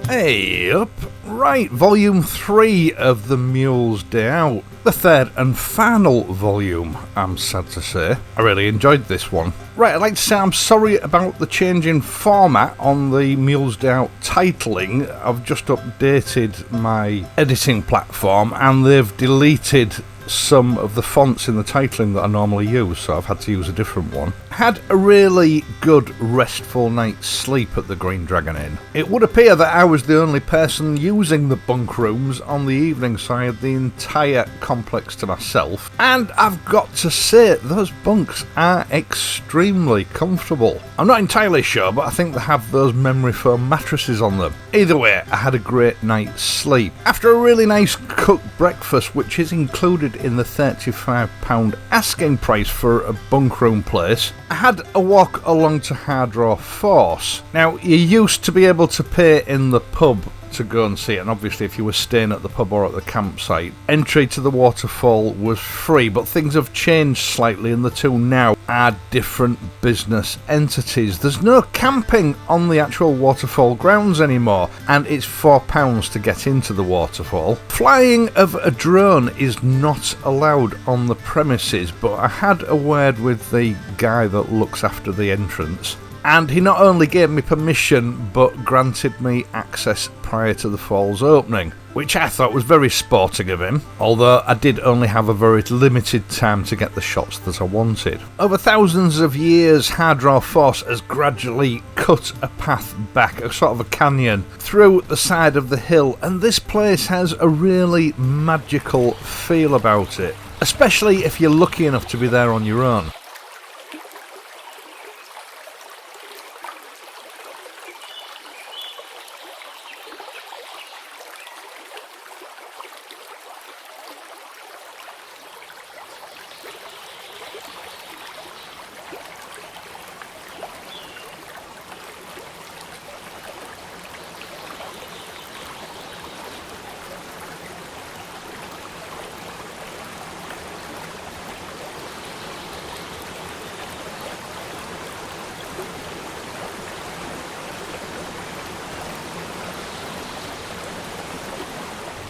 Hey up! Right, volume 3 of the Mules Day Out. The third and final volume, I'm sad to say. I really enjoyed this one. Right, I'd like to say I'm sorry about the change in format on the Mules Day Out titling. I've just updated my editing platform and they've deleted some of the fonts in the titling that I normally use, so I've had to use a different one. Had a really good restful night's sleep at the Green Dragon Inn. It would appear that I was the only person using the bunk rooms on the evening, so I had the entire complex to myself. And I've got to say, those bunks are extremely comfortable. I'm not entirely sure, but I think they have those memory foam mattresses on them. Either way, I had a great night's sleep. After a really nice cooked breakfast, which is included in the £35 asking price for a bunk room place, I had a walk along to Hardraw Force. Now, you used to be able to pay in the pub to go and see it, and obviously if you were staying at the pub or at the campsite, entry to the waterfall was free, but things have changed slightly and the two now are different business entities. There's no camping on the actual waterfall grounds anymore, and it's £4 to get into the waterfall. Flying of a drone is not allowed on the premises, but I had a word with the guy that looks after the entrance, and he not only gave me permission but granted me access prior to the fall's opening, which I thought was very sporting of him, although I did only have a very limited time to get the shots that I wanted. Over thousands of years, Hardraw Force has gradually cut a path back, a sort of a canyon, through the side of the hill, and this place has a really magical feel about it, especially if you're lucky enough to be there on your own.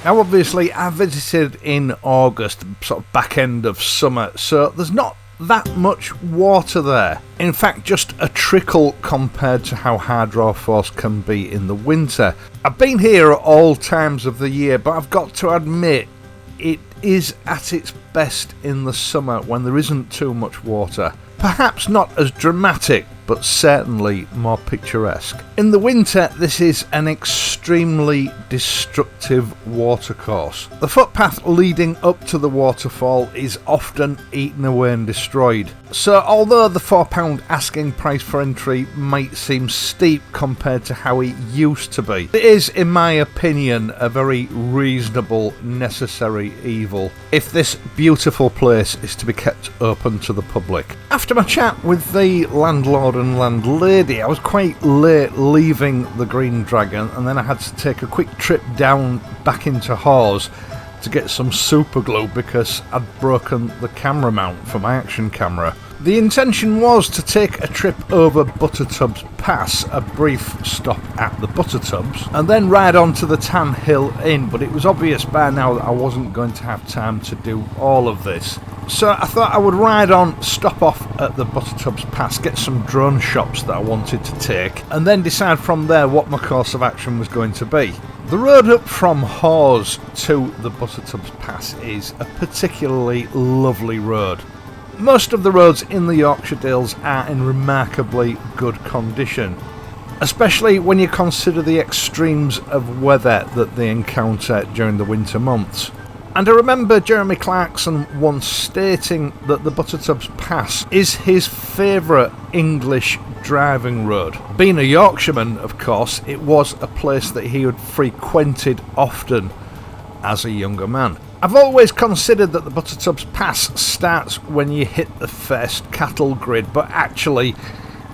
Now obviously I visited in August, sort of back end of summer, so there's not that much water there. In fact, just a trickle compared to how Hardraw Force can be in the winter. I've been here at all times of the year, but I've got to admit it is at its best in the summer when there isn't too much water. Perhaps not as dramatic, but certainly more picturesque. In the winter, this is an extremely destructive watercourse. The footpath leading up to the waterfall is often eaten away and destroyed. So although the £4 asking price for entry might seem steep compared to how it used to be, it is, in my opinion, a very reasonable, necessary evil if this beautiful place is to be kept open to the public. After my chat with the landlord and landlady, I was quite late leaving the Green Dragon, and then I had to take a quick trip down back into Hawes to get some super glue because I'd broken the camera mount for my action camera. The intention was to take a trip over Buttertubs Pass, a brief stop at the Buttertubs, and then ride on to the Tan Hill Inn, but it was obvious by now that I wasn't going to have time to do all of this. So I thought I would ride on, stop off at the Buttertubs Pass, get some drone shots that I wanted to take, and then decide from there what my course of action was going to be. The road up from Hawes to the Buttertubs Pass is a particularly lovely road. Most of the roads in the Yorkshire Dales are in remarkably good condition, especially when you consider the extremes of weather that they encounter during the winter months. And I remember Jeremy Clarksons once stating that the Buttertubs Pass is his favourite English driving road. Being a Yorkshireman, of course, it was a place that he had frequented often as a younger man. I've always considered that the Buttertubs Pass starts when you hit the first cattle grid, but actually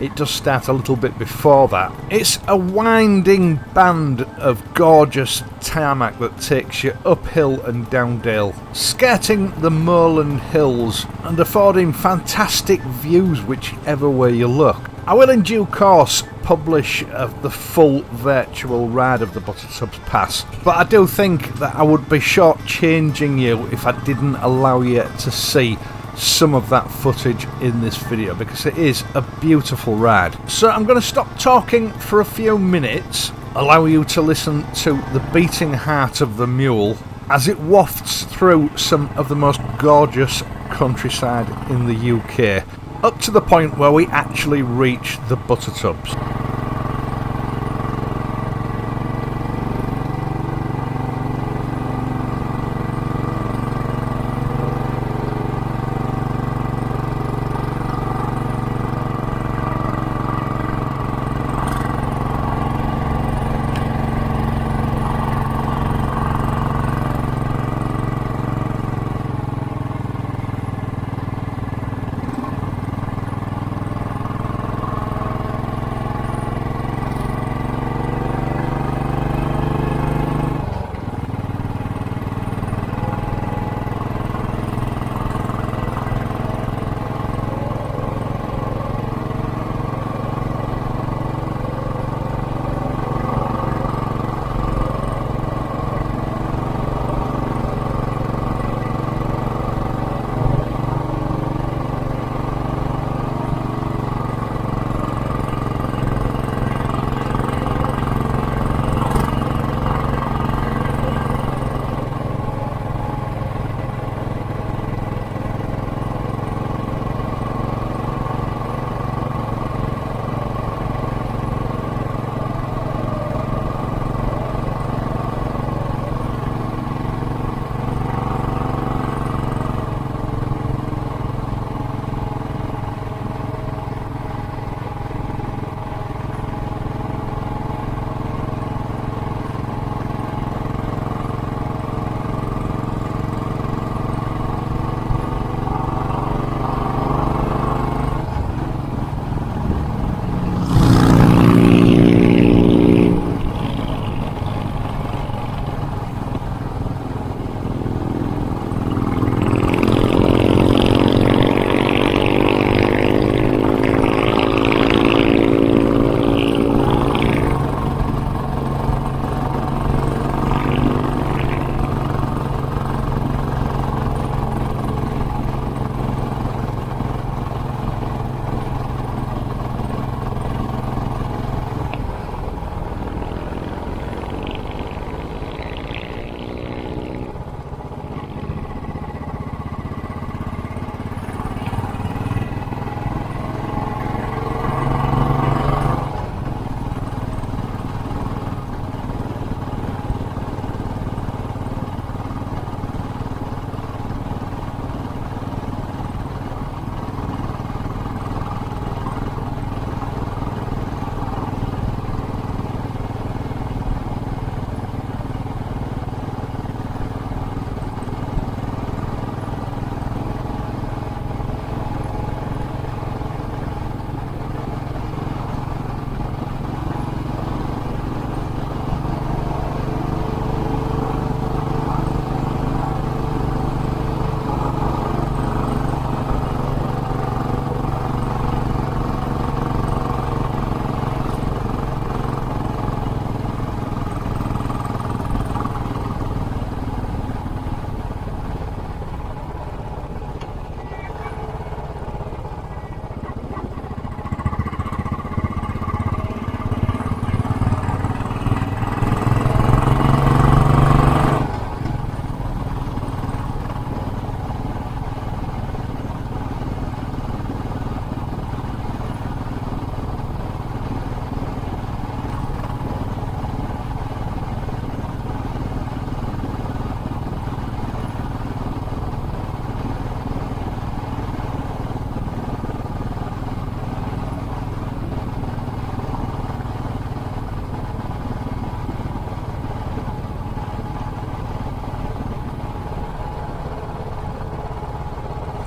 it does start a little bit before that. It's a winding band of gorgeous tarmac that takes you uphill and downdale, skirting the moorland hills and affording fantastic views whichever way you look. I will in due course publish the full virtual ride of the Buttertubs Pass, but I do think that I would be shortchanging you if I didn't allow you to see some of that footage in this video, because it is a beautiful ride. So I'm going to stop talking for a few minutes, allow you to listen to the beating heart of the mule as it wafts through some of the most gorgeous countryside in the UK, up to the point where we actually reach the Buttertubs.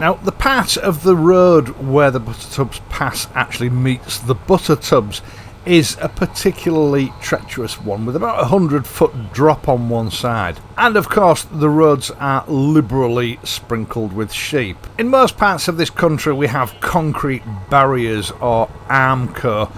Now, the part of the road where the Buttertubs Pass actually meets the Buttertubs is a particularly treacherous one with about a 100-foot drop on one side. And of course the roads are liberally sprinkled with sheep. In most parts of this country we have concrete barriers or armco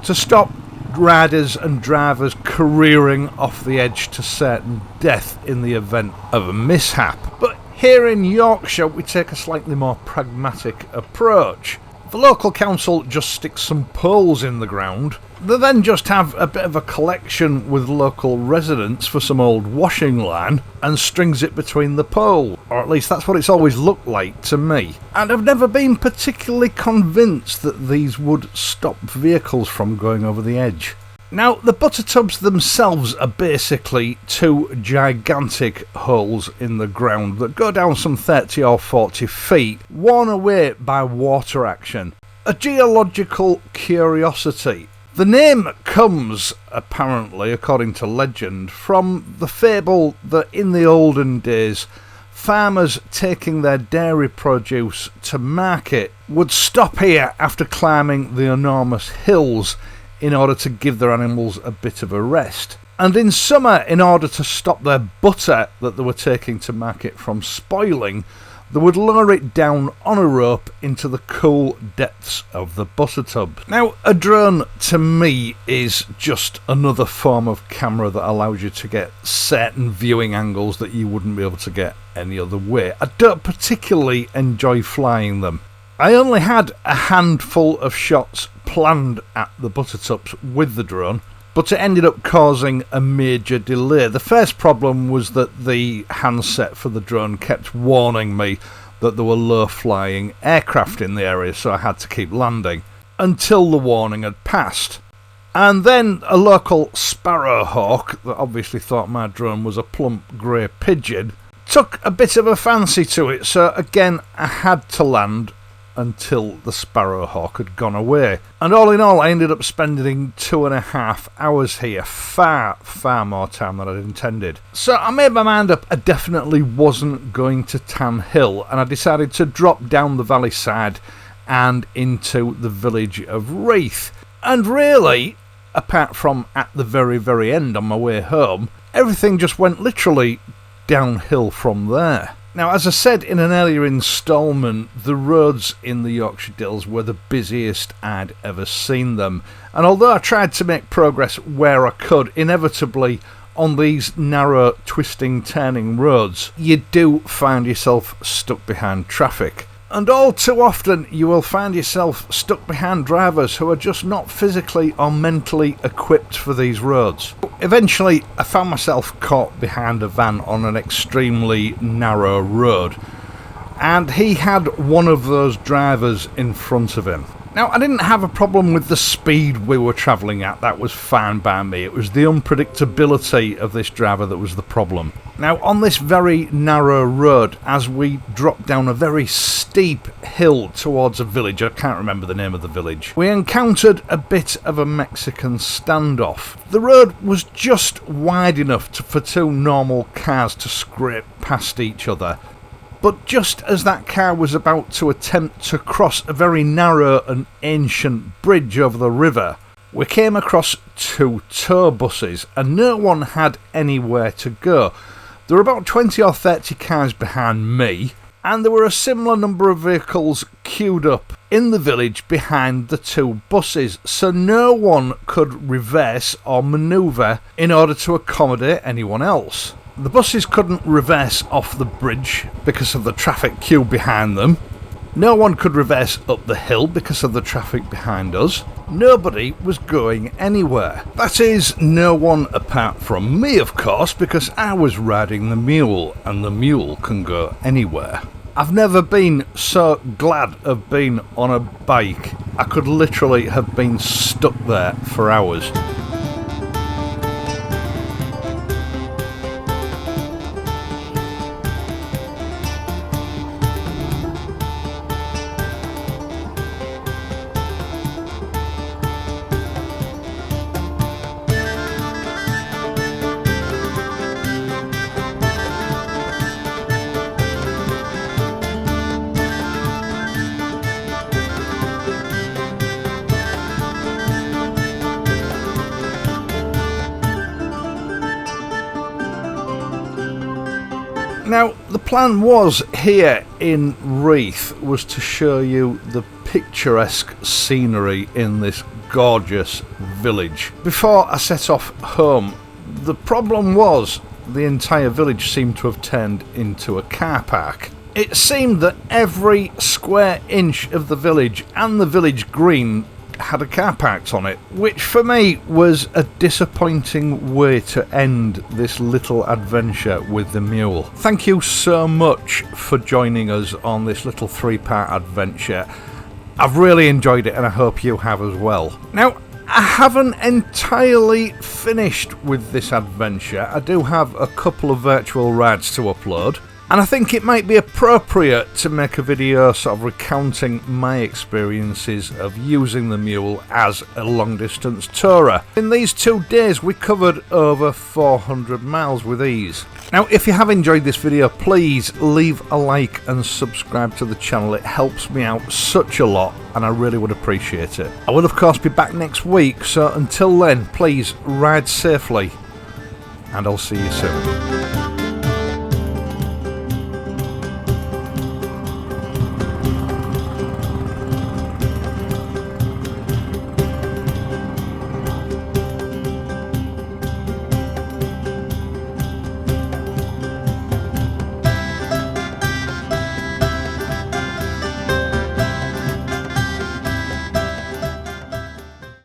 to stop riders and drivers careering off the edge to certain death in the event of a mishap. But here in Yorkshire we take a slightly more pragmatic approach. The local council just sticks some poles in the ground. They then just have a bit of a collection with local residents for some old washing line and strings it between the pole, or at least that's what it's always looked like to me. And I've never been particularly convinced that these would stop vehicles from going over the edge. Now, the butter tubs themselves are basically two gigantic holes in the ground that go down some 30 or 40 feet, worn away by water action. A geological curiosity. The name comes, apparently, according to legend, from the fable that in the olden days, farmers taking their dairy produce to market would stop here after climbing the enormous hills in order to give their animals a bit of a rest. And in summer, in order to stop their butter that they were taking to market from spoiling, they would lower it down on a rope into the cool depths of the butter tub. Now, a drone to me is just another form of camera that allows you to get certain viewing angles that you wouldn't be able to get any other way. I don't particularly enjoy flying them. I only had a handful of shots planned at the butter tubs with the drone, but it ended up causing a major delay. The first problem was that the handset for the drone kept warning me that there were low-flying aircraft in the area, so I had to keep landing until the warning had passed. And then a local sparrowhawk that obviously thought my drone was a plump grey pigeon took a bit of a fancy to it, so again I had to land until the sparrowhawk had gone away. And all in all, I ended up spending 2.5 hours here, far more time than I'd intended. So I made my mind up I definitely wasn't going to Tan Hill, and I decided to drop down the valley side and into the village of Reeth. And really, apart from at the very end on my way home, everything just went literally downhill from there. Now, as I said in an earlier instalment, the roads in the Yorkshire Dales were the busiest I'd ever seen them. And although I tried to make progress where I could, inevitably on these narrow, twisting, turning roads, you do find yourself stuck behind traffic. And all too often you will find yourself stuck behind drivers who are just not physically or mentally equipped for these roads. Eventually I found myself caught behind a van on an extremely narrow road, and he had one of those drivers in front of him. Now, I didn't have a problem with the speed we were travelling at, that was fine by me. It was the unpredictability of this driver that was the problem. Now, on this very narrow road, as we dropped down a very steep hill towards a village, I can't remember the name of the village, we encountered a bit of a Mexican standoff. The road was just wide enough for two normal cars to scrape past each other. But just as that car was about to attempt to cross a very narrow and ancient bridge over the river, we came across two tour buses and no one had anywhere to go. There were about 20 or 30 cars behind me, and there were a similar number of vehicles queued up in the village behind the two buses, so no one could reverse or manoeuvre in order to accommodate anyone else. The buses couldn't reverse off the bridge because of the traffic queue behind them. No one could reverse up the hill because of the traffic behind us. Nobody was going anywhere. That is, no one apart from me, of course, because I was riding the mule, and the mule can go anywhere. I've never been so glad of being on a bike. I could literally have been stuck there for hours. Now, the plan was here in Reeth was to show you the picturesque scenery in this gorgeous village. Before I set off home, the problem was the entire village seemed to have turned into a car park. It seemed that every square inch of the village and the village green had a car parked on it, which for me was a disappointing way to end this little adventure with the mule. Thank you so much for joining us on this little 3-part adventure. I've really enjoyed it and I hope you have as well. Now, I haven't entirely finished with this adventure. I do have a couple of virtual rides to upload, and I think it might be appropriate to make a video sort of recounting my experiences of using the mule as a long distance tourer. In these 2 days we covered over 400 miles with ease. Now, if you have enjoyed this video, please leave a like and subscribe to the channel. It helps me out such a lot and I really would appreciate it. I will of course be back next week, so until then please ride safely and I'll see you soon.